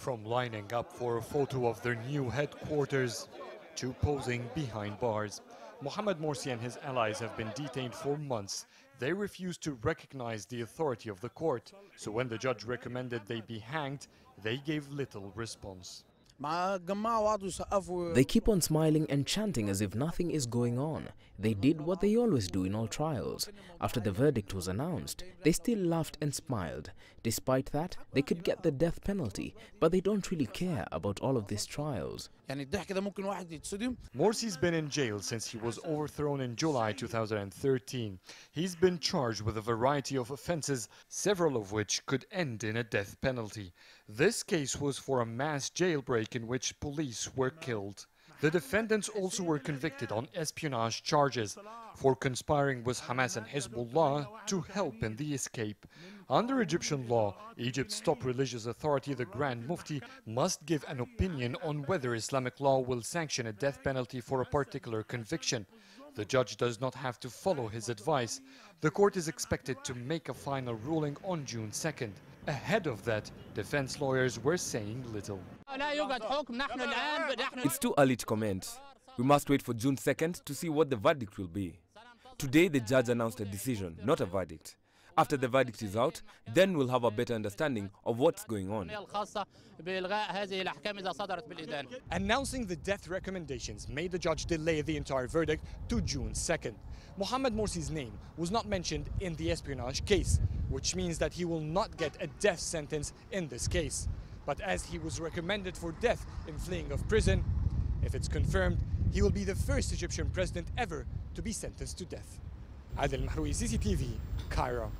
From lining up for a photo of their new headquarters to posing behind bars, Mohammed Morsi and his allies have been detained for months. They refused to recognize the authority of the court, so when the judge recommended they be hanged, they gave little response. They keep on smiling and chanting as if nothing is going on. They did what they always do in all trials. After the verdict was announced, they still laughed and smiled. Despite that, they could get the death penalty, but they don't really care about all of these trials. Morsi's been in jail since he was overthrown in July 2013. He's been charged with a variety of offenses, several of which could end in a death penalty. This case was for a mass jailbreak in which police were killed. The defendants also were convicted on espionage charges for conspiring with Hamas and Hezbollah to help in the escape. Under Egyptian law, Egypt's top religious authority, the Grand Mufti, must give an opinion on whether Islamic law will sanction a death penalty for a particular conviction. The judge does not have to follow his advice. The court is expected to make a final ruling on June 2nd. Ahead of that, defense lawyers were saying little. It's too early to comment. We must wait for June 2nd to see what the verdict will be. Today, the judge announced a decision, not a verdict. After the verdict is out, then we'll have a better understanding of what's going on. Announcing the death recommendations made the judge delay the entire verdict to June 2nd. Mohammed Morsi's name was not mentioned in the espionage case, which means that he will not get a death sentence in this case. But as he was recommended for death in fleeing of prison, if it's confirmed, he will be the first Egyptian president ever to be sentenced to death. Adel El Mahrouky, CCTV, Cairo.